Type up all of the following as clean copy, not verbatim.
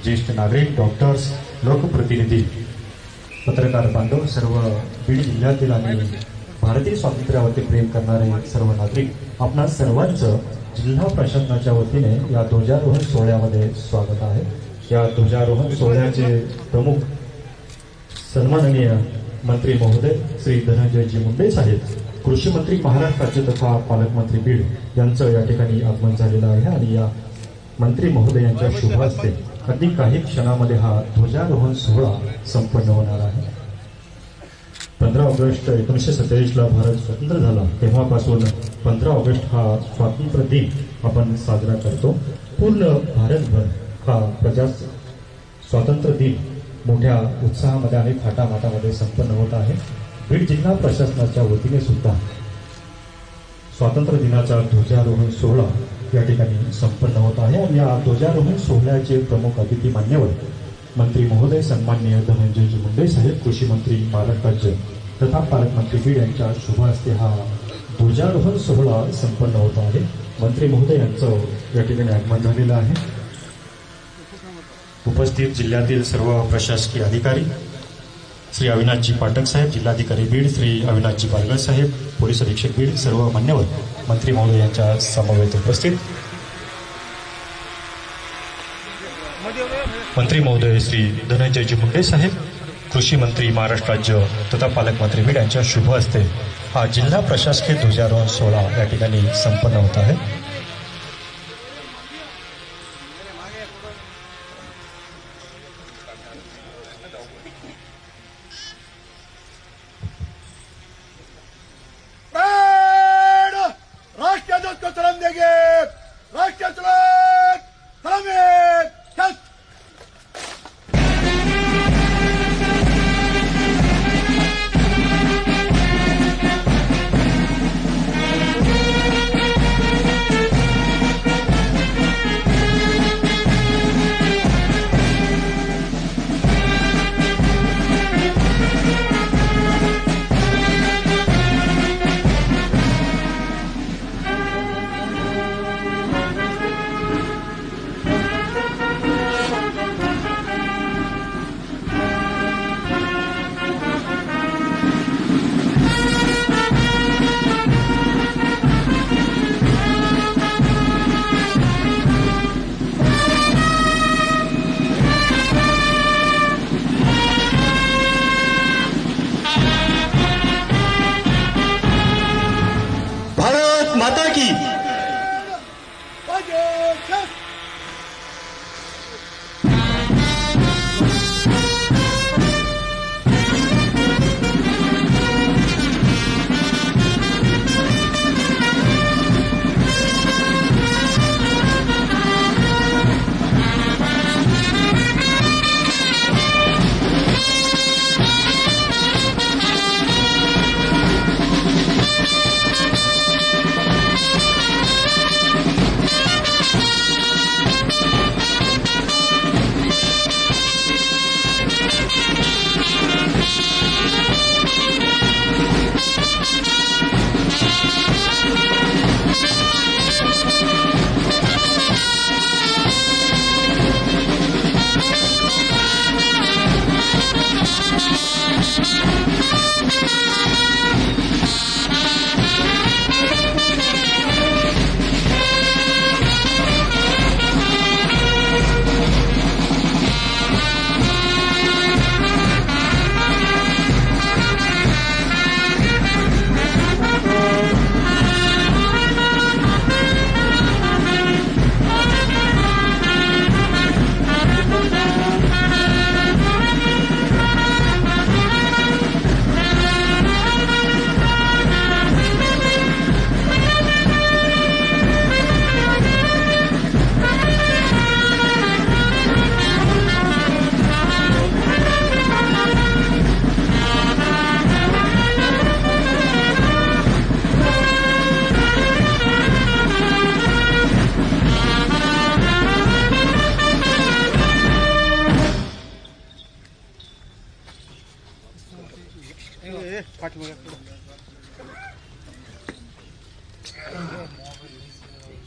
ज्येष्ठ नागरिक, डॉक्टर्स, लोकप्रतिनिधी, पत्रकार बांधव, सर्व बीड जिल्ह्यातील आणि भारतीय स्वातंत्र्यावरती प्रेम करणारे सर्व नागरिक, आपणा सर्वांचं जिल्हा प्रशासनाच्या वतीने या ध्वजारोहण सोहळ्यामध्ये स्वागत आहे। या ध्वजारोहण सोहळ्याचे प्रमुख सन्माननीय मंत्री महोदय श्री धनंजयजी मुंडे साहेब, कृषी मंत्री महाराष्ट्राचे तथा पालकमंत्री बीड यांचं या ठिकाणी आगमन झालेलं आहे आणि या मंत्री महोदय यांच्या शुभ हस्ते अगदी काही क्षणामध्ये हा ध्वजारोहण सोहळा संपन्न होणार आहे। 15 ऑगस्ट 1947 ला भारत स्वतंत्र झाला, तेव्हापासून 15 ऑगस्ट हा स्वातंत्र्य दिन आपण साजरा करतो। पूर्ण भारतभर हा स्वातंत्र्य दिन मोठ्या उत्साहामध्ये आणि थाटामाटामध्ये संपन्न होत आहे। बीड जिल्हा प्रशासनाच्या वतीने सुद्धा स्वातंत्र्य दिनाचा ध्वजारोहण सोहळा या ठिकाणी संपन्न होत आहे आणि या ध्वजारोहण सोहळ्याचे प्रमुख अतिथी मान्यवर मंत्री महोदय सन्माननीय धनंजयजी मुंडे साहेब, कृषी मंत्री महाराष्ट्र राज्य तथा पालकमंत्री बीड यांच्या शुभ हस्ते हा ध्वजारोहण सोहळा संपन्न होत आहे। मंत्री महोदय यांचं या ठिकाणी आगमन झालेलं आहे। उपस्थित जिल्ह्यातील सर्व प्रशासकीय अधिकारी श्री अविनाशजी पाठक साहेब, जिल्हाधिकारी बीड श्री अविनाशजी बारगळ साहेब, पोलीस अधीक्षक बीड, सर्व मान्यवर मंत्री महोदय यांच्या समवेत उपस्थित मंत्री महोदय श्री धनंजयजी मुंडे साहेब, कृषी मंत्री महाराष्ट्र राज्य तथा पालकमंत्री बीड यांच्या शुभ हस्ते हा जिल्हा प्रशासकीय ध्वजारोहण सोहळा या ठिकाणी संपन्न होत आहे।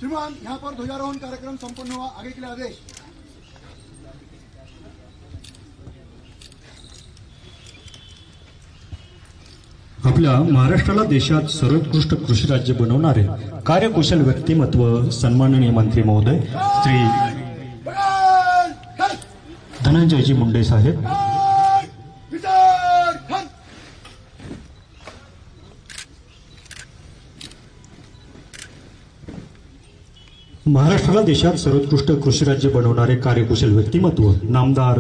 श्रीमान, यहाँ पर ध्वजारोहण कार्यक्रम संपन्न हुआ। आगे के लिए आदेश। आपल्या महाराष्ट्राला देशात सर्वोत्कृष्ट कृषी राज्य बनवणारे कार्यकुशल व्यक्तिमत्व सन्माननीय मंत्री महोदय श्री धनंजयजी मुंडे साहेब, महाराष्ट्राला देशात सर्वोत्कृष्ट कृषी राज्य बनवणारे कार्यकुशल व्यक्तिमत्व नामदार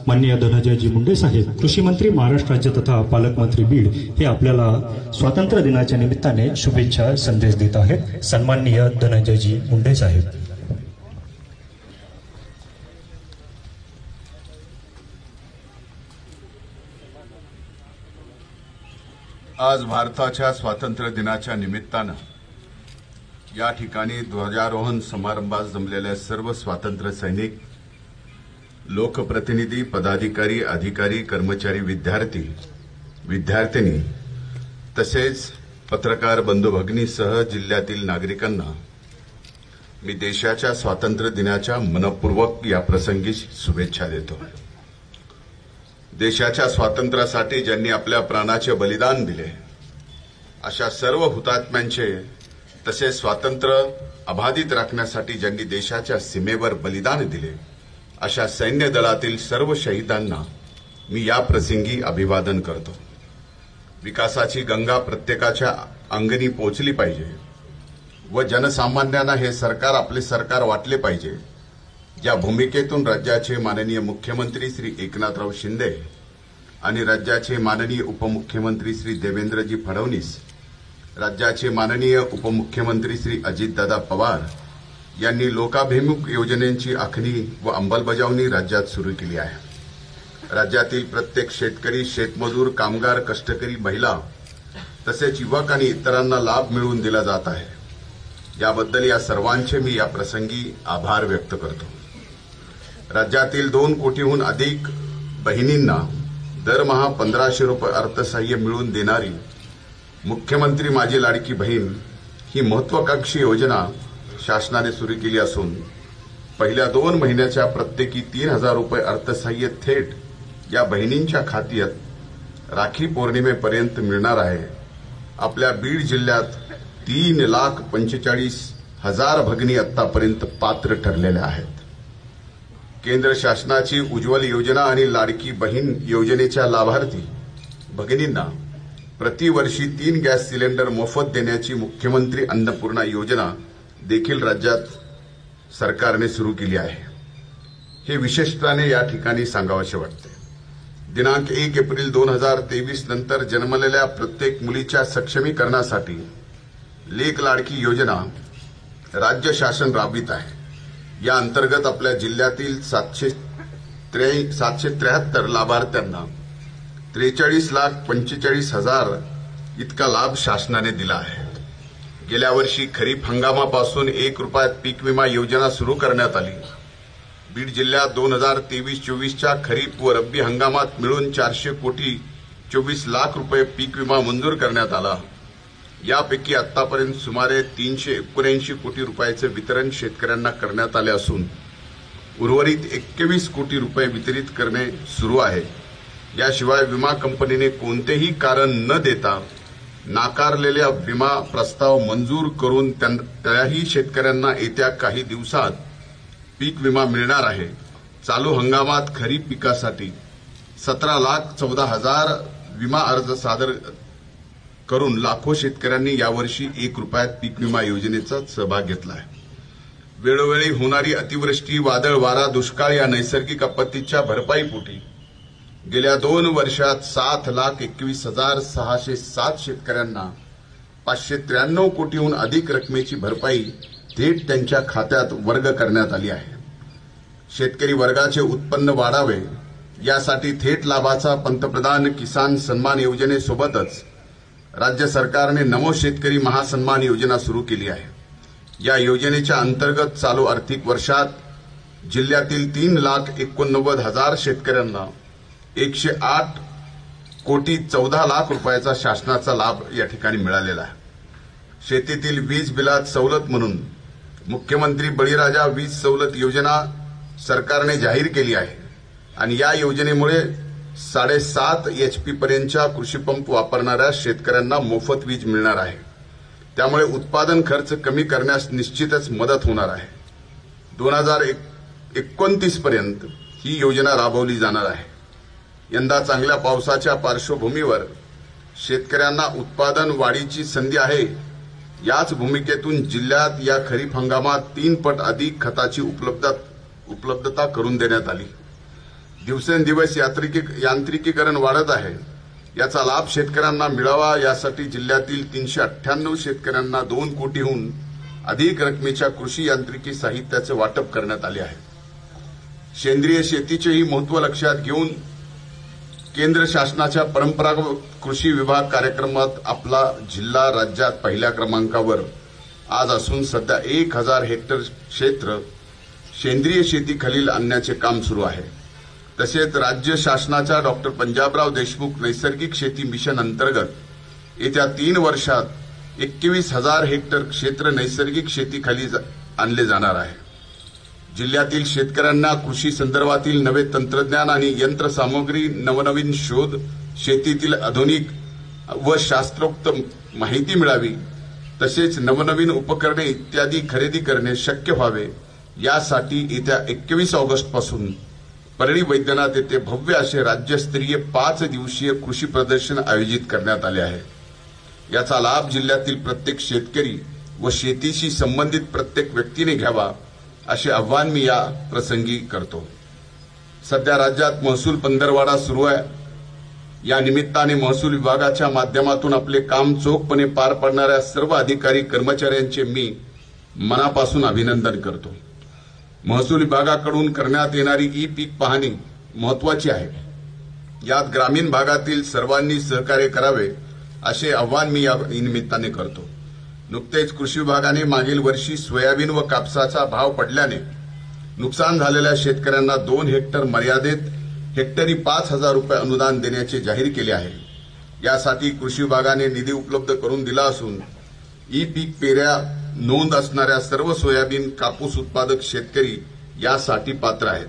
माननीय धनंजयजी मुंडे साहेब, कृषी मंत्री महाराष्ट्र राज्य तथा पालकमंत्री बीड हे आपल्याला स्वातंत्र्य दिनाच्या निमित्ताने शुभेच्छा संदेश देत आहेत. सन्माननीय धनंजयजी मुंडे साहेब. आज भारताच्या स्वातंत्र्य दिनाच्या निमित्तानं या ठिकाणी ध्वजारोहण समारंभात जमलेल्या सर्व स्वातंत्र्य सैनिक, लोकप्रतिनिधी, पदाधिकारी, अधिकारी, कर्मचारी, विद्यार्थिनी तसेच पत्रकार बंधू भगिनीसह जिल्ह्यातील नागरिकांना मी देशाच्या स्वातंत्र्य दिनाच्या मनपूर्वक या प्रसंगी शुभेच्छा देतो. देशाच्या स्वातंत्र्यासाठी ज्यांनी आपल्या प्राणाचे बलिदान दिले अशा सर्व हुतात्म्यांचे तसेच स्वातंत्र्य अबाधित राखण्यासाठी ज्यांनी देशाच्या सीमेवर बलिदान दिले अशा सैन्य दलातील सर्व शहीदांना मी या प्रसंगी अभिवादन करतो. विकासाची गंगा प्रत्येकाच्या अंगणी पोहोचली पाहिजे व जनसामान्यांना हे सरकार आपले सरकार वाटले पाहिजे. या भूमिकेतून राज्याचे माननीय मुख्यमंत्री श्री एकनाथराव शिंदे आणि राज्याचे माननीय उपमुख्यमंत्री श्री देवेंद्रजी फडणवीस, राज्याचे माननीय उपमुख्यमंत्री श्री अजितदादा पवार यांनी लोकाभिमुख योजनेची आखणी व अंमलबजावणी राज्यात सुरू केली आहे. राज्यातील प्रत्येक शेतकरी, शेतमजूर, कामगार, कष्टकरी, महिला तसेच युवक आणि इतरांना लाभ मिळवून दिला जात आहे. याबद्दल या सर्वांचे मी या प्रसंगी आभार व्यक्त करतो. राज्यातील 2 कोटीहून अधिक बहिणींना दरमहा 1500 रुपये अर्थसहाय्य मिळवून देणारी मुख्यमंत्री माझी लाडकी बहीण ही महत्वाकांक्षी योजना शासनाने सुरू केली असून पहिल्या 2 महिन्याच्या प्रत्येकी 3000 रुपये अर्थसहाय्य थेट या बहिणींच्या खात्यात राखी पौर्णिमेपर्यंत मिळणार आहे. आपल्या बीड जिल्ह्यात 3,45,000 भगिनी आतापर्यंत पात्र ठरलेल्या आहेत. केंद्र शासनाची उज्ज्वल योजना आणि लाडकी बहीण योजनेच्या लाभार्थी भगिनींना प्रतिवर्षी 3 गॅस सिलेंडर मोफत देण्याची मुख्यमंत्री अन्नपूर्णा योजना देखील राज्यात सरकारने सुरू केली आहे. हे विशेषत्वाने या ठिकाणी सांगावेसे वाटते. दिनांक 1 एप्रिल 2023 नंतर जन्मलेल्या प्रत्येक मुलीच्या सक्षमीकरणासाठी लेक लाडकी योजना राज्य शासन राबवित आहे. या अंतर्गत आपल्या जिल्ह्यातील 773 लाभार्थ्यांना 43,45,000 इतका लाभ शासनाने दिला आहे. गेल्या वर्षी खरीप हंगामापासून 1 रुपयात पीक विमा योजना सुरू करण्यात आली. बीड जिल्ह्यात 2023-24च्या खरीप व रब्बी हंगामात मिळून 400,24 लाख रुपये पीक विमा मंजूर करण्यात आला. यापैकी आतापर्यंत सुमारे 379 कोटी रुपयाचे वितरण शेतकऱ्यांना करण्यात आले असून उर्वरित 21 कोटी रुपये वितरित करणे सुरू आहे. याशिवाय विमा कंपनीने कोणतेही कारण न देता नाकारलेल्या विमा प्रस्ताव मंजूर करून त्याही शेतकऱ्यांना येत्या काही दिवसात पीक विमा मिळणार आहे. चालू हंगामात खरीप पिकासाठी 17,14,000 विमा अर्ज सादर करून लाखो शेतकऱ्यांनी यावर्षी 1 रुपयात पीक विमा योजनेचा सहभाग घेतला आहे. वेळोवेळी होणारी अतिवृष्टी, वादळ, वारा, दुष्काळ या नैसर्गिक आपत्तीच्या भरपाईपोटी गेल्या 2 वर्षात 7,21,607 शेतकऱ्यांना 593 कोटीहून अधिक रकमेची भरपाई थेट त्यांच्या खात्यात वर्ग करण्यात आली आहे. शेतकरी वर्गाचे उत्पन्न वाढावे यासाठी थेट लाभाचा पंतप्रधान किसान सन्मान योजनेसोबतच राज्य सरकारने नमो शेतकरी महासन्मान योजना सुरू केली आहे. या योजनेच्या अंतर्गत चालू आर्थिक वर्षात जिल्ह्यातील 3,89,000 शेतकऱ्यांना 108,14,00,000 रुपयाचा शासनाचा लाभ या ठिकाणी मिळालेला आहे. शेतीतील वीज बिलात सवलत म्हणून मुख्यमंत्री बळीराजा वीज सवलत योजना सरकारने जाहीर केली आहे आणि या योजनेमुळे 7.5 HP पर्यंतच्या कृषी पंप वापरणाऱ्या शेतकऱ्यांना मोफत वीज मिळणार आहे. त्यामुळे उत्पादन खर्च कमी करण्यास निश्चितच मदत होणार आहे. 2029 पर्यंत ही योजना राबवली जाणार आहे. यंदा चांगल्या पावसाच्या पार्श्वभूमीवर शेतकऱ्यांना उत्पादन वाढीची संधी आहे. याच भूमिकेतून जिल्ह्यात या खरीप हंगामात 3 पट अधिक खताची उपलब्धता करून देण्यात आली. दिवसेंदिवस यांत्रिकीकरण वाढत आहे. याचा लाभ शेतकऱ्यांना मिळावा यासाठी जिल्ह्यातील 398 शेतकऱ्यांना 2 कोटीहून अधिक रकमेच्या कृषी यांत्रिकी साहित्याचे वाटप करण्यात आले आहे. सेंद्रिय शेतीचेही महत्त्व लक्षात घेऊन केंद्र शासनाच्या परंपरागत कृषी विभाग कार्यक्रमात आपला जिल्हा राज्यात पहिल्या क्रमांकावर आज असून सध्या 1000 हेक्टर क्षेत्र सेंद्रिय शेतीखालील आणण्याचे काम सुरू आहे. तसेच राज्य शासनाच्या डॉक्टर पंजाबराव देशमुख नैसर्गिक शेती मिशन अंतर्गत येत्या 3 वर्षात 21,000 हेक्टर क्षेत्र नैसर्गिक शेतीखाली आणले जाणार आहे. जिल्ह्यातील शेतकऱ्यांना कृषी संदर्भातील नवे तंत्रज्ञान आणि यंत्रसामुग्री, नवनवीन शोध, शेतीतील आधुनिक व शास्त्रोक्त माहिती मिळावी, तसेच नवनवीन उपकरणे इत्यादी खरेदी करणे शक्य व्हावे यासाठी येत्या 21 ऑगस्टपासून परळी वैद्यनाथ येथे भव्य असे राज्यस्तरीय 5 दिवसीय कृषी प्रदर्शन आयोजित करण्यात आले आहे. याचा लाभ जिल्ह्यातील प्रत्येक शेतकरी व शेतीशी संबंधित प्रत्येक व्यक्तीने घ्यावा असे आवाहन मी या प्रसंगी करतो. सध्या राज्यात महसूल पंधरवाडा सुरू आहे. या निमित्ताने महसूल विभागाच्या माध्यमातून आपले काम चोखपणे पार पाडणाऱ्या सर्व अधिकारी कर्मचाऱ्यांचे मी मनापासून अभिनंदन करतो. महसूल विभागाकडून करण्यात येणारी ई-पीक पाहणी महत्वाची आहे. यात ग्रामीण भागातील सर्वांनी सहकार्य करावे असे आवाहन मी या निमित्ताने करतो. नुकतेच कृषी विभागाने मागील वर्षी सोयाबीन व कापसाचा भाव पडल्याने नुकसान झालेल्या शेतकऱ्यांना 2 हेक्टर मर्यादेत हेक्टरी 5,000 रुपये अनुदान देण्याचे जाहीर केले आहे. यासाठी कृषी विभागाने निधी उपलब्ध करून दिला असून ई-पीक पेऱ्या नोंद असणाऱ्या सर्व सोयाबीन कापूस उत्पादक शेतकरी यासाठी पात्र आहेत.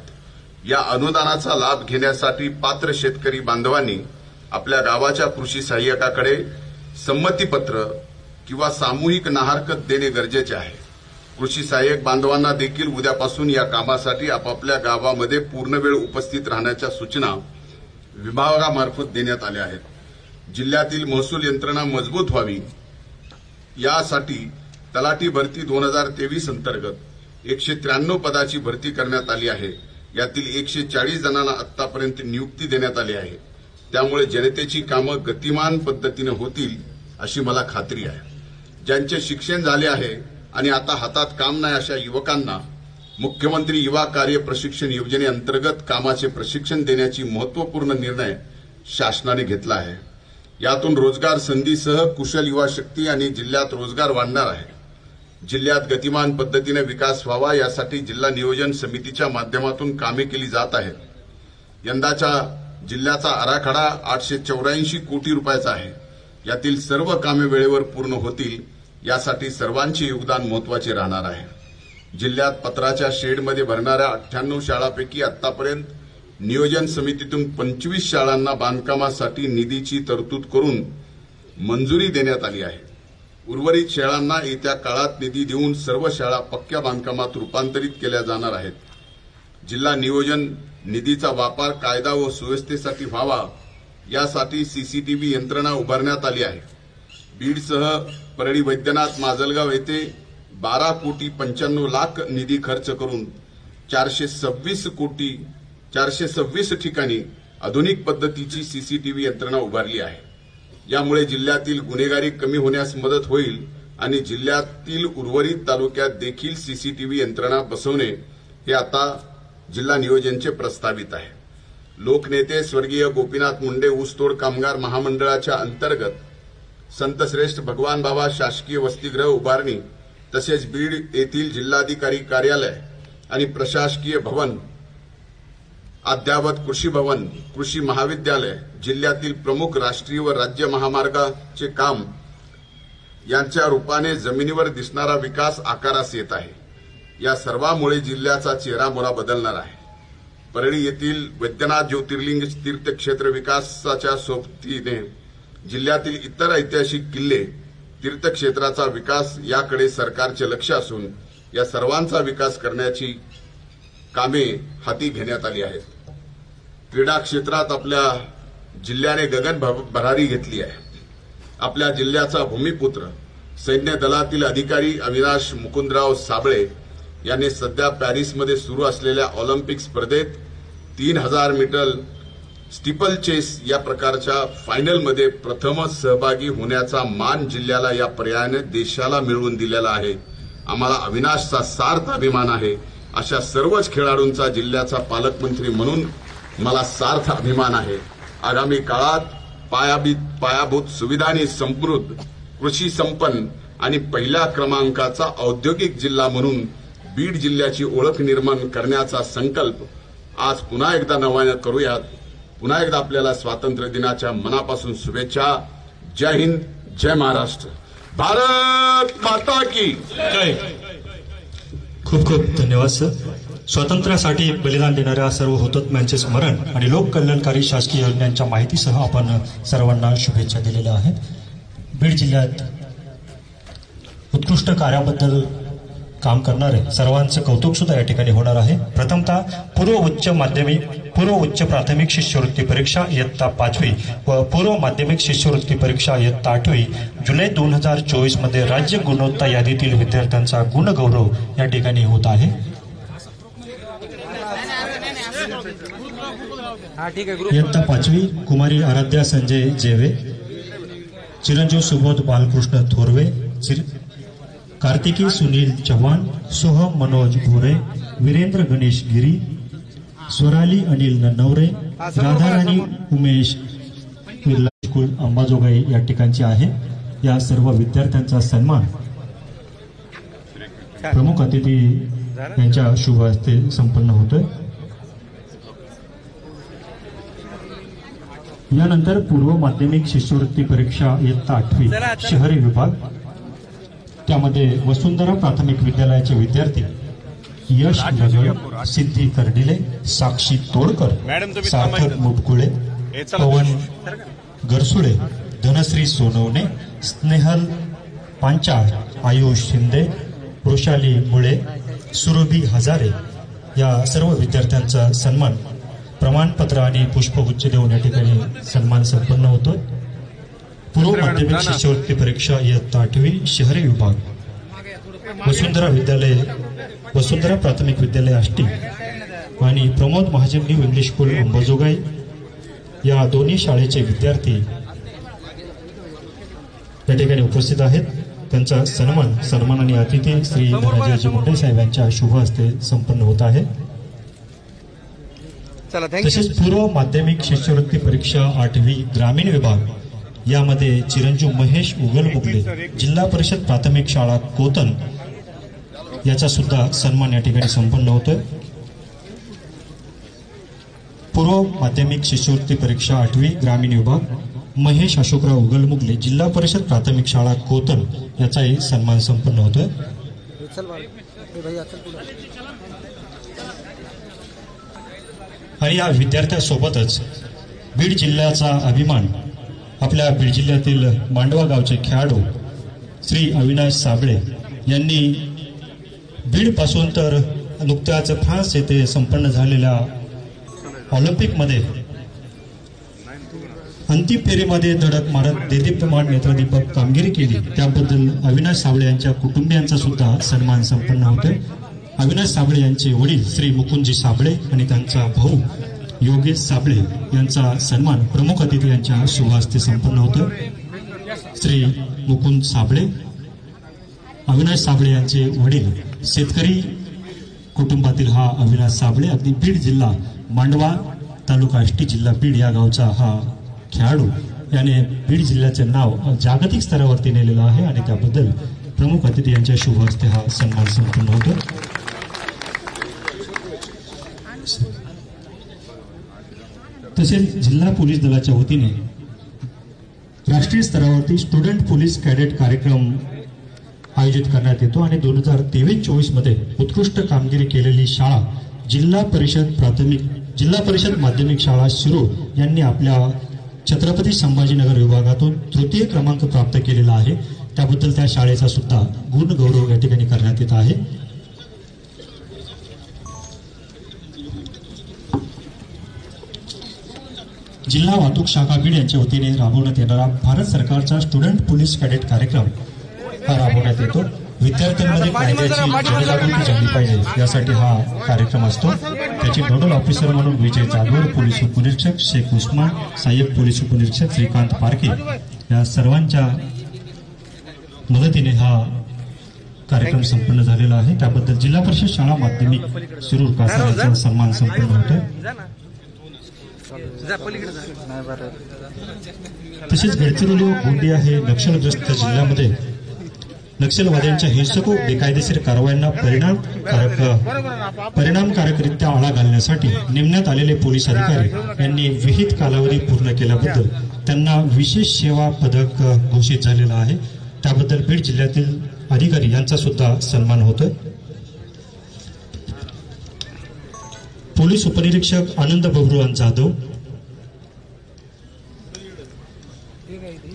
या अनुदानाचा लाभ घेण्यासाठी पात्र शेतकरी बांधवांनी आपल्या गावाच्या कृषी सहाय्यकाकडे संमतीपत्र किंवा सामूहिक नाहरकत देणे गरजेचे आहे. कृषी सहाय्यक बांधवांना देखील उद्यापासून या कामासाठी आपापल्या गावामध्ये पूर्णवेळ उपस्थित राहण्याच्या सूचना विभागामार्फत देण्यात आल्या आहेत. जिल्ह्यातील महसूल यंत्रणा मजबूत व्हावी यासाठी तलाठी भरती 2023 अंतर्गत 193 पदाची भरती करण्यात आली आहे. यातील 140 जणांना आतापर्यंत नियुक्ती देण्यात आली आहे. त्यामुळे जनतेची कामं गतिमान पद्धतीने होतील अशी मला खात्री आहे. ज्यांचे शिक्षण झाले आहे आणि आता हातात काम नाही अशा युवकांना मुख्यमंत्री युवा कार्य प्रशिक्षण योजनेअंतर्गत कामाचे प्रशिक्षण देण्याची महत्वपूर्ण निर्णय शासनाने घेतला आहे. यातून रोजगार संधीसह कुशल युवा शक्ती आणि जिल्ह्यात रोजगार वाढणार आहे. जिल्ह्यात गतिमान पद्धतीने विकास व्हावा यासाठी जिल्हा नियोजन समितीच्या माध्यमातून कामे केली जात आहेत. यंदाच्या जिल्ह्याचा आराखडा 884 कोटी रुपयाचा आहे. यातील सर्व कामे वेळेवर पूर्ण होतील यासाठी सर्वांचे योगदान महत्वाचे राहणार आहे. जिल्ह्यात पत्राच्या शेडमध्ये भरणाऱ्या 98 शाळांपैकी आतापर्यंत नियोजन समितीतून 25 शाळांना बांधकामासाठी निधीची तरतूद करून मंजुरी देण्यात आली आहे. उर्वरित शाळांना येत्या काळात निधी देऊन सर्व शाळा पक्क्या बांधकामात रूपांतरित केल्या जाणार आहेत. जिल्हा नियोजन निधीचा वापर कायदा व सुव्यवस्थेसाठी व्हावा यासाठी सीसीटीव्ही यंत्रणा उभारण्यात आली आहे. बीडसह परळी, वैद्यनाथ, माजलगाव येथे 12 कोटी 95 लाख निधी खर्च करून 426 ठिकाणी आधुनिक पद्धतीची सीसीटीव्ही यंत्रणा उभारली आहे. यामुळे जिल्ह्यातील गुन्हेगारी कमी होण्यास मदत होईल आणि जिल्ह्यातील उर्वरित तालुक्यात देखील सीसीटीव्ही यंत्रणा बसवणे हे आता जिल्हा नियोजनचे प्रस्तावित आहे. लोकनेते स्वर्गीय गोपीनाथ मुंडे ऊसतोड कामगार महामंडळाच्या अंतर्गत संतश्रेष्ठ भगवान बाबा शासकीय वसतिगृह उभारणी तसेच बीड येथील जिल्हाधिकारी कार्यालय आणि प्रशासकीय भवन, अद्ययावत कृषी भवन, कृषी महाविद्यालय, जिल्ह्यातील प्रमुख राष्ट्रीय व राज्य महामार्गाचे काम यांच्या रूपाने जमिनीवर दिसणारा विकास आकारास येत आहे. या सर्वांमुळे जिल्ह्याचा चेहरामोहरा बदलणार आहे. परळी येथील वैद्यनाथ ज्योतिर्लिंग तीर्थक्षेत्र विकासाच्या सोबतीने जिल्ह्यातील इतर ऐतिहासिक किल्ले तीर्थक्षेत्राचा विकास याकडे सरकारचे लक्ष असून या सर्वांचा विकास करण्याची कामे हाती घेण्यात आली आहेत। क्रीडा क्षेत्रात आपल्या जिल्ह्याने गगन भरारी घेतली आहे। आपल्या जिल्ह्याचा भूमिपुत्र सैन्य दलातील अधिकारी अविनाश मुकुंदराव साबळे यांनी सध्या पॅरिसमध्ये सुरू असलेल्या ऑलिम्पिक स्पर्धेत 3000 मीटर स्टीपल चेस या प्रकारच्या फायनलमध्ये प्रथमच सहभागी होण्याचा मान जिल्ह्याला या पर्यायाने देशाला मिळवून दिलेला आहे। आम्हाला अविनाशचा सार्थ अभिमान आहे। अशा सर्वच खेळाडूंचा जिल्ह्याचा पालकमंत्री म्हणून मला सार्थ अभिमान आहे। आगामी काळात पायाभूत सुविधांनी समृद्ध, कृषी संपन्न आणि पहिल्या क्रमांकाचा औद्योगिक जिल्हा म्हणून बीड जिल्ह्याची ओळख निर्माण करण्याचा संकल्प आज पुन्हा एकदा नव्याने करूयात। पुन्हा एकदा आपल्याला स्वातंत्र्य दिनाच्या मनापासून शुभेच्छा। जय हिंद, जय महाराष्ट्र, भारत माता की जय। खूप खूप धन्यवाद सर। स्वातंत्र्यासाठी बलिदान देणाऱ्या सर्व हुतात्म्यांचे स्मरण आणि लोककल्याणकारी शासकीय योजनांच्या माहितीसह आपण सर्वांना शुभेच्छा दिलेल्या आहेत। बीड जिल्ह्यात उत्कृष्ट कार्याबद्दल काम करणारे सर्वांचं कौतुक सुद्धा या ठिकाणी होणार आहे। प्रथमतः पूर्व उच्च प्राथमिक शिष्यवृत्ती परीक्षा इयत्ता 5वी व पूर्व माध्यमिक शिष्यवृत्ती परीक्षा इयत्ता 8वी जुलै 2024 मध्ये राज्य गुणवत्ता यादीतील विद्यार्थ्यांचा गुणगौरव या ठिकाणी होत आहे। इयत्ता 5वी कुमारी आराध्या संजय जेवे, चिरंजीव सुबोध बालकृष्ण थोरवे, कार्तिकी सुनील चव्हाण, सोहम मनोज भोरे, वीरेंद्र गणेश गिरी, स्वराली अनिल नन्नवरे, राधाराणी उमेश बिर्ला स्कूल अंबाजोगाई या ठिकाणचे आहे। या सर्व विद्यार्थ्यांचा सन्मान प्रमुख अतिथी यांच्या शुभ हस्ते संपन्न होतोय। यानंतर पूर्व माध्यमिक शिष्यवृत्ती परीक्षा इयत्ता 8वी शहरी विभाग, त्यामध्ये वसुंधरा प्राथमिक विद्यालयाचे विद्यार्थी यश नगर, सिद्धी कर्डिले, साक्षी तोडकर, सार्थक मुटकुळे, पवन गरसुळे, धनश्री सोनवणे, स्नेहल पांचाळ, आयुष शिंदे, वृषाली मुळे, सुरभी हजारे या सर्व विद्यार्थ्यांचा सन्मान प्रमाणपत्र आणि पुष्पगुच्छ देऊन या ठिकाणी सन्मान संपन्न होतो। पूर्व माध्यमिक शिष्यवृत्ती परीक्षा इयत्ता 8वी शहरी विभाग, वसुंधरा प्राथमिक विद्यालय आष्टी आणि Pramod Mahajan new English school Ambajogai या दोन्ही शाळेचे विद्यार्थी या ठिकाणी उपस्थित आहेत। त्यांचा सन्मान आणि अतिथी श्री धनाजीजी मुंडे साहेब यांच्या शुभ हस्ते संपन्न होत आहे। तसेच पूर्व माध्यमिक शिष्यवृत्ती परीक्षा 8वी ग्रामीण विभाग, यामध्ये चिरंजीव महेश उगलमुगले, जिल्हा परिषद प्राथमिक शाळा कोतन याचा सुद्धा सन्मान या ठिकाणी संपन्न होतोय। पूर्व माध्यमिक शिष्यवृत्ती परीक्षा 8वी ग्रामीण विभाग, महेश अशोकराव उगलमुगले, जिल्हा परिषद प्राथमिक शाळा कोतन याचाही सन्मान संपन्न होतोय। आणि या विद्यार्थ्यांसोबतच बीड जिल्ह्याचा अभिमान आपल्या बीड जिल्ह्यातील मांडवा गावचे खेळाडू श्री अविनाश साबळे यांनी बीड पासून तर नुकत्याच फ्रान्स येथे संपन्न झालेल्या ऑलिम्पिकमध्ये अंतिम फेरीमध्ये धडक मारत देदीप्यमान नेत्रदीपक कामगिरी केली, त्याबद्दल अविनाश साबळे यांच्या कुटुंबियांचा सुद्धा सन्मान संपन्न होतोय। अविनाश साबळे यांचे वडील श्री मुकुंदजी साबळे आणि त्यांचा भाऊ योगेश साबळे यांचा सन्मान प्रमुख अतिथी यांच्या शुभ हस्ते संपन्न होतोय। श्री मुकुंद साबळे, अविनाश साबळे यांचे वडील शेतकरी कुटुंबातील हा अविनाश साबळे अगदी बीड जिल्हा मांडवा तालुका आष्टी जिल्हा बीड या गावचा हा खेळाडू याने बीड जिल्ह्याचे नाव जागतिक स्तरावरती नेलेलं आहे आणि त्याबद्दल प्रमुख अतिथी यांच्या शुभ हस्ते हा सन्मान संपन्न होतो। तसेच जिल्हा पोलीस दलाच्या वतीने राष्ट्रीय स्तरावरती स्टुडंट पोलीस कॅडेट कार्यक्रम आयोजित करण्यात येतो आणि 2023-24 मध्ये उत्कृष्ट कामगिरी केलेली शाळा जिल्हा परिषद प्राथमिक जिल्हा परिषद माध्यमिक शाळा शिरूर यांनी आपल्या छत्रपती संभाजीनगर विभागातून तृतीय क्रमांक प्राप्त केलेला आहे. त्याबद्दल त्या शाळेचा सुद्धा गुण गौरव या ठिकाणी करण्यात येत आहे. जिल्हा वाहतूक शाखा बीड यांच्या वतीने राबवण्यात येणारा भारत सरकारचा स्टुडंट पोलीस कॅडेट कार्यक्रम हा राबवण्यात येतो. विद्यार्थ्यांमध्ये कायद्याची जनजागृती झाली पाहिजे यासाठी हा कार्यक्रम असतो. त्याचे नोडल ऑफिसर म्हणून विजय जाधव, पोलीस उपनिरीक्षक शेख उस्मान, सहाय्यक पोलीस उपनिरीक्षक श्रीकांत पारखे या सर्वांच्या मदतीने हा कार्यक्रम संपन्न झालेला आहे. त्याबद्दल जिल्हा परिषद शाळा माध्यमिक शिरूर कासार यांचा सन्मान संपन्न होतोय. तसेच गडचिरोली व गोंदिया हे नक्षलग्रस्त जिल्ह्यामध्ये नक्षलवाद्यांच्या हिंसक व बेकायदेशीर कारवायांना परिणामकारकरित्या आळा घालण्यासाठी नेमण्यात आलेले पोलीस अधिकारी यांनी विहित कालावधी पूर्ण केल्याबद्दल त्यांना विशेष सेवा पदक घोषित झालेलं आहे. त्याबद्दल बीड जिल्ह्यातील अधिकारी यांचा सुद्धा सन्मान होतोय. पोलीस उपनिरीक्षक आनंद बबरुवान जाधव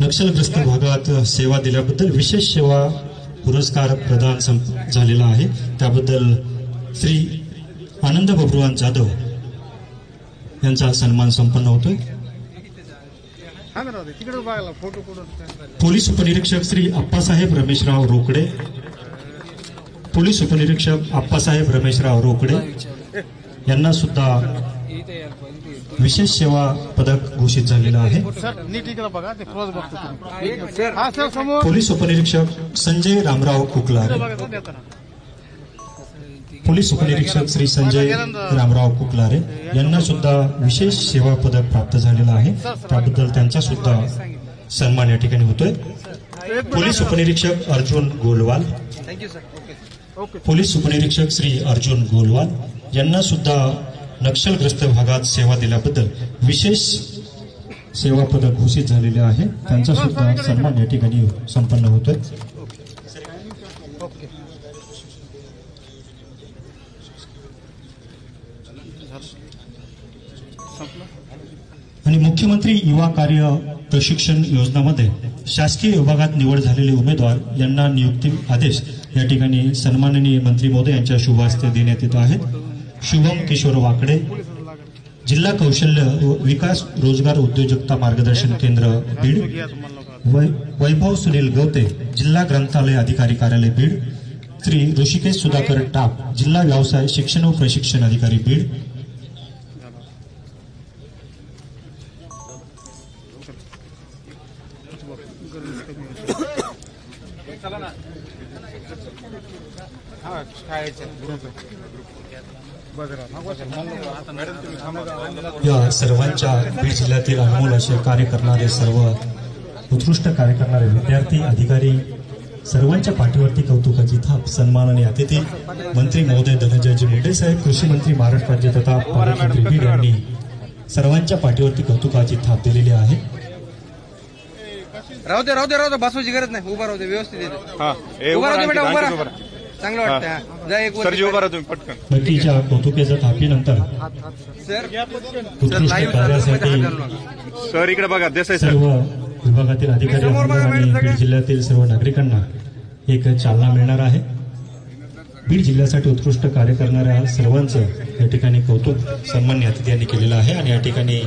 नक्षलग्रस्त भागात सेवा दिल्याबद्दल विशेष सेवा पुरस्कार प्रदान झालेला आहे. त्याबद्दल श्री आनंद बबरुवान जाधव यांचा सन्मान संपन्न होतोय. पोलीस उपनिरीक्षक श्री अप्पासाहेब रमेशराव रोकडे, पोलीस उपनिरीक्षक अप्पासाहेब रमेशराव रोकडे यांना सुद्धा विशेष सेवा पदक घोषित झालेलं आहे. पोलीस उपनिरीक्षक संजय रामराव कुकलारे, पोलीस उपनिरीक्षक श्री संजय रामराव कुकलारे यांना सुद्धा विशेष सेवा पदक प्राप्त झालेलं आहे. त्याबद्दल त्यांचा सुद्धा सन्मान या ठिकाणी होतोय. पोलीस उपनिरीक्षक अर्जुन गोलवाल, पोलीस उपनिरीक्षक श्री अर्जुन गोलवाल यांना सुद्धा नक्षलग्रस्त भागात सेवा दिल्याबद्दल विशेष सेवा पदक घोषित झालेले आहे. त्यांचा सुद्धा सन्मान या ठिकाणी संपन्न होतोय. आणि मुख्यमंत्री युवा कार्य प्रशिक्षण योजनामध्ये शासकीय विभागात निवड झालेले उमेदवार यांना नियुक्ती आदेश या ठिकाणी सन्माननीय मंत्री महोदय यांच्या शुभ हस्ते देण्यात येत आहेत. शुभम किशोर वाकडे, जिल्हा कौशल्य विकास रोजगार उद्योजकता मार्गदर्शन केंद्र बीड, वैभव सुनील गवते, जिल्हा ग्रंथालय अधिकारी कार्यालय बीड, श्री ऋषिकेश सुधाकर टाप, जिल्हा व्यवसाय शिक्षण व प्रशिक्षण अधिकारी बीड, या सर्वांच्या बीड जिल्ह्यातील अनमोल असे कार्य करणारे सर्व उत्कृष्ट कार्य करणारे विद्यार्थी अधिकारी सर्वांच्या पाठीवरती कौतुकाची थाप. सन्माननीय अतिथी मंत्री महोदय धनंजयजी मुंडे साहेब, कृषी मंत्री महाराष्ट्र राज्य तथा पालकमंत्री बीड यांनी सर्वांच्या पाठीवरती कौतुकाची थाप दिलेली आहे. राहू दे बसवायची गरज नाही. उभा राहू दे, व्यवस्थित चांगलं वाटतं. नक्कीच्या कौतुकाच्या थापीनंतर उत्कृष्ट कार्यासाठी सर इकडे बघा, देसाई सर्व विभागातील अधिकारी आणि बीड जिल्ह्यातील सर्व नागरिकांना एक चालना मिळणार आहे. बीड जिल्ह्यासाठी उत्कृष्ट कार्य करणाऱ्या सर्वांचं या ठिकाणी कौतुक सन्माननीय अतिथी यांनी केलेलं आहे. आणि या ठिकाणी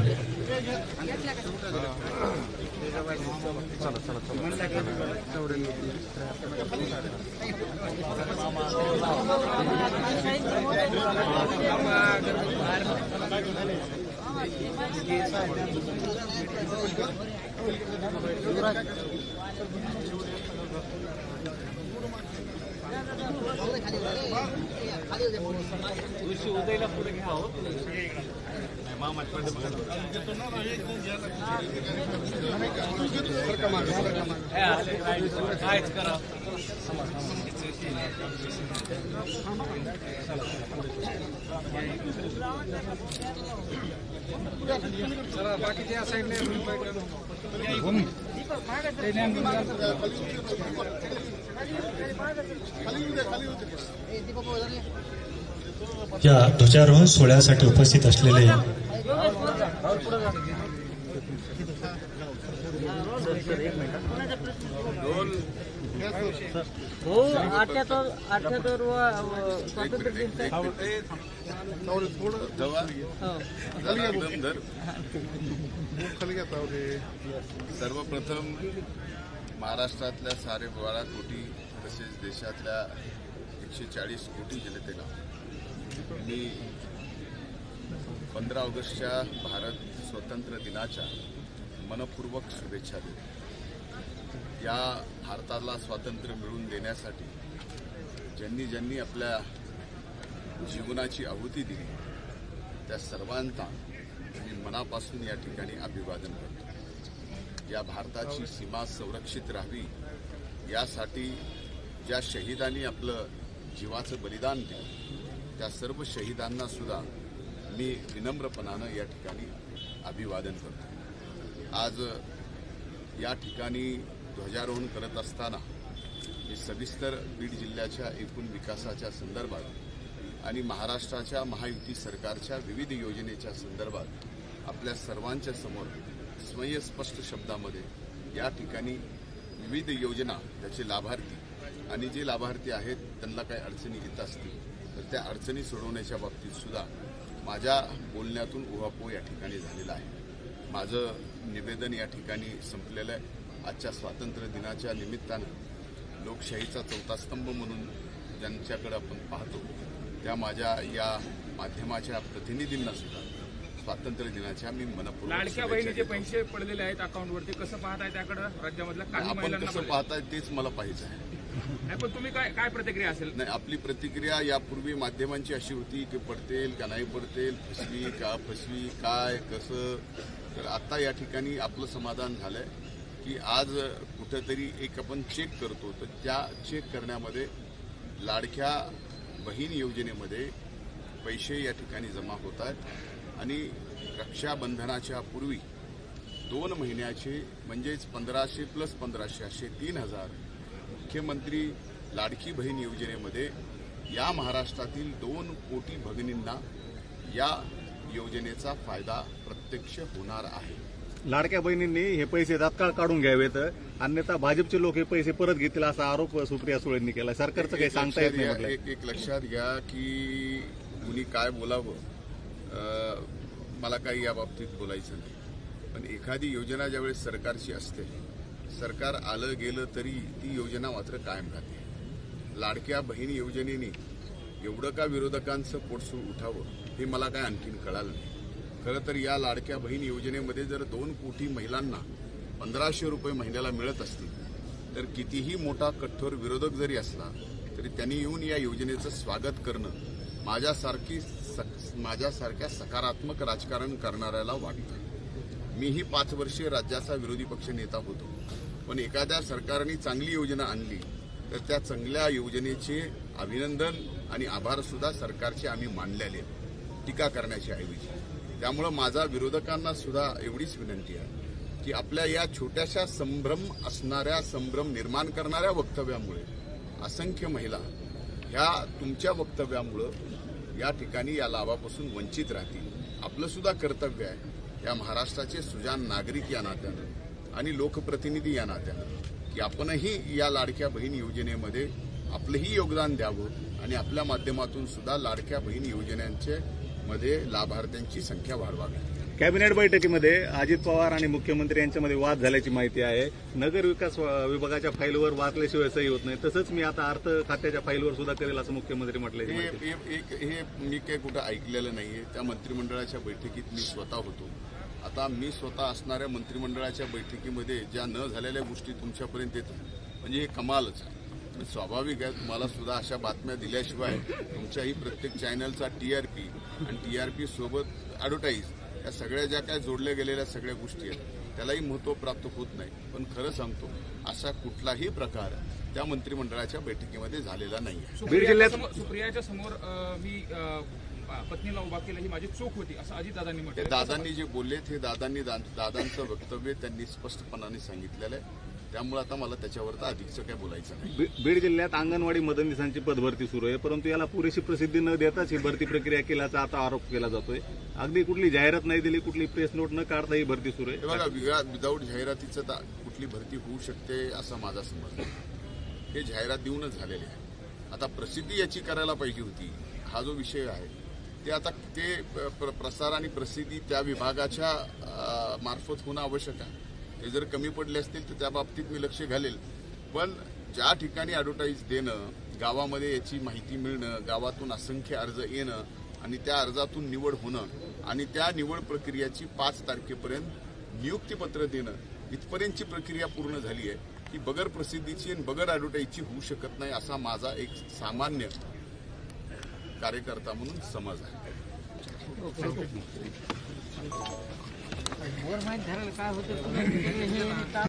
बाकीच्या साईडने या ध्वजारोहण सोहळ्यासाठी उपस्थित असलेले हो 78 स्वातंत्र्य दिन सर्वप्रथम महाराष्ट्रातल्या 12.5 कोटी तसेच देशातल्या 140 कोटी जनतेला मी 15 ऑगस्टच्या भारत स्वातंत्र्य दिनाच्या मनपूर्वक शुभेच्छा देतो. या भारताला स्वातंत्र्य मिळवून देण्यासाठी ज्यांनी आपल्या जीवनाची आहुती दिली त्या सर्वांना मी मनापासून या ठिकाणी अभिवादन करतो. या भारताची सीमा संरक्षित राहावी यासाठी ज्या शहीदांनी आपलं जीवाचं बलिदान दिलं त्या सर्व शहीदांना सुद्धा मी विनम्रपणानं या ठिकाणी अभिवादन करतो. आज या ठिकाणी ध्वजारोहण करत असताना मी सविस्तर बीड जिल्ह्याच्या एकूण विकासाच्या संदर्भात आणि महाराष्ट्राच्या महायुती सरकारच्या विविध योजनेच्या संदर्भात आपल्या सर्वांच्या समोर स्वयंस्पष्ट शब्दामध्ये या ठिकाणी विविध योजना त्याचे लाभार्थी आणि जे लाभार्थी आहेत त्यांना काही अडचणी येत असतील तर त्या अडचणी सोडवण्याच्या बाबतीत सुद्धा माझ्या बोलण्यातून उहापोह या ठिकाणी झालेला आहे. माझं निवेदन या ठिकाणी संपलेलं आहे. आजच्या स्वातंत्र्य दिनाच्या निमित्तानं लोकशाहीचा चौथा स्तंभ म्हणून ज्यांच्याकडे आपण पाहतो त्या माझ्या या माध्यमाच्या प्रतिनिधींना सुद्धा स्वातंत्र्य दिनाच्या मी मनपूर्वक लाडक्या बहिणीचे पैसे पडलेले आहेत अकाउंटवरती, कसं पाहताय त्याकडे राज्यामधल्या काही आपण महिलांना कसं पाहताय तेच मला पाहिजे आहे. नाही, पण तुम्ही काय प्रतिक्रिया असेल? नाही, आपली प्रतिक्रिया यापूर्वी माध्यमांची अशी होती की पडतेल का नाही पडतेल, फसवी का फसवी, काय कसं. तर आता या ठिकाणी आपलं समाधान झालंय की आज कुठेतरी एक आपण चेक करतो तर त्या चेक करण्यामध्ये लाडक्या बहीण योजनेमध्ये पैसे या ठिकाणी जमा होत आहेत आणि रक्षाबंधनाच्या पूर्वी 2 महिन्याचे म्हणजेच 1500 प्लस 1500 असे 3000 मुख्यमंत्री लाडकी बहीण योजनेमध्ये या महाराष्ट्रातील 2 कोटी भगिनींना या योजनेचा फायदा प्रत्यक्ष होणार आहे. लाडक्या बहिणींनी हे पैसे तात्काळ काढून घ्यावेत, अन्यथा भाजपचे लोक हे पैसे परत घेतील असा आरोप सुप्रिया सुळेंनी केला. सरकारचं काही सांगता येत नाही. एक लक्षात घ्या की कुणी काय बोलावं, मला काही या बाबतीत बोलायचं नाही. पण एखादी योजना ज्यावेळेस सरकारची असते, सरकार आलं गेलं तरी ती योजना मात्र कायम राहते. लाडक्या बहीण योजनेने एवढं का विरोधकांचं पोटसूळ उठावं हे मला काय आणखीन कळालं नाही. खरं तर या लाडक्या बहीण योजनेमध्ये जर 2 कोटी महिलांना 1500 रुपये महिन्याला मिळत असतील तर कितीही मोठा कठोर विरोधक जरी असला तरी त्यांनी येऊन या योजनेचं स्वागत करणं माझ्यासारख्या सकारात्मक राजकारण करणाऱ्याला वाटतं. मीही 5 वर्षे राज्याचा विरोधी पक्ष नेता होतो, पण एखाद्या सरकारने चांगली योजना आणली तर त्या चांगल्या योजनेचे अभिनंदन आणि आभार सुद्धा सरकारचे आम्ही मानलेले, टीका करण्याच्या ऐवजी. त्यामुळे माझा विरोधकांना सुद्धा एवढीच विनंती आहे की आपल्या या छोट्याशा संभ्रम निर्माण करणाऱ्या वक्तव्यामुळे असंख्य महिला ह्या तुमच्या वक्तव्यामुळं या ठिकाणी या लाभापासून वंचित राहतील. आपलं सुद्धा कर्तव्य आहे या महाराष्ट्राचे सुजाण नागरिक या नात्यानं आणि लोकप्रतिनिधी या नात्यानं की आपणही या लाडक्या बहीण योजनेमध्ये आपलंही योगदान द्यावं आणि आपल्या माध्यमातून सुद्धा लाडक्या बहीण योजनांचे मध्ये लाभार्थ्यांची संख्या वाढवावी. कॅबिनेट बैठकीमध्ये अजित पवार आणि मुख्यमंत्री यांच्यामध्ये वाद झाल्याची माहिती आहे. नगर विकास विभागाच्या फाईलवर वाचल्याशिवाय सही होत नाही, तसंच मी आता अर्थ खात्याच्या फाईलवर सुद्धा करेल असं मुख्यमंत्री म्हटलं. हे मी काही कुठं ऐकलेलं नाहीये. त्या मंत्रिमंडळाच्या बैठकीत मी स्वतः होतो. आता मी स्वतः असणाऱ्या मंत्रिमंडळाच्या बैठकीमध्ये ज्या न झालेल्या गोष्टी तुमच्यापर्यंत येतात म्हणजे हे कमालच आहे. स्वाभाविक आहे, तुम्हाला सुद्धा अशा बातम्या दिल्याशिवाय तुमच्याही प्रत्येक चॅनलचा टीआरपी आणि टीआरपी सोबत ऍडव्हर्टाईज या सगळ्या ज्या काय जोडल्या गेलेल्या सगळ्या गोष्टी आहेत त्यालाही महत्व प्राप्त होत नाही. पण खरं सांगतो असा कुठलाही प्रकार त्या मंत्रिमंडळाच्या बैठकीमध्ये झालेला नाही. सुप्रियाच्या समोर मी पत्नीला उभा केलं ही माझी चूक होती असं अजितदादांनी म्हटलं. दादांनी जे बोललेत हे दादांचं वक्तव्य त्यांनी स्पष्टपणाने सांगितलेलं आहे. त्यामुळे आता मला त्याच्यावर तर अधिकचं काय बोलायचं नाही. बीड जिल्ह्यात अंगणवाडी मदतनीसांची पदभरती सुरू आहे, परंतु याला पुरेशी प्रसिद्धी न देताच ही भरती प्रक्रिया केल्याचा आता आरोप केला जातोय. अगदी कुठली जाहिरात नाही दिली, कुठली प्रेस नोट न काढता ही भरती सुरू हे आहे. बघा, विदाऊट जाहिरातीचं कुठली भरती होऊ शकते असा माझा समज आहे. हे जाहिरात देऊनच झालेले आहे. आता प्रसिद्धी याची करायला पाहिजे होती, हा जो विषय आहे ते आता प्रसार आणि प्रसिद्धी त्या विभागाच्या मार्फत होणं आवश्यक आहे. ते जर कमी पडले असतील तर त्या बाबतीत मी लक्ष घालेल. पण ज्या ठिकाणी ॲडव्हर्टाईज देणं, गावामध्ये याची माहिती मिळणं, गावातून असंख्य अर्ज येणं आणि त्या अर्जातून निवड होणं आणि त्या निवड प्रक्रियाची 5 तारखेपर्यंत नियुक्तीपत्र देणं, इथपर्यंतची प्रक्रिया पूर्ण झाली आहे. ही बगर प्रसिद्धीची आणि बगर ॲडव्हर्टाईजची होऊ शकत नाही असा माझा एक सामान्य कार्यकर्ता म्हणून समज आहे. वर माहित झालं काय होतं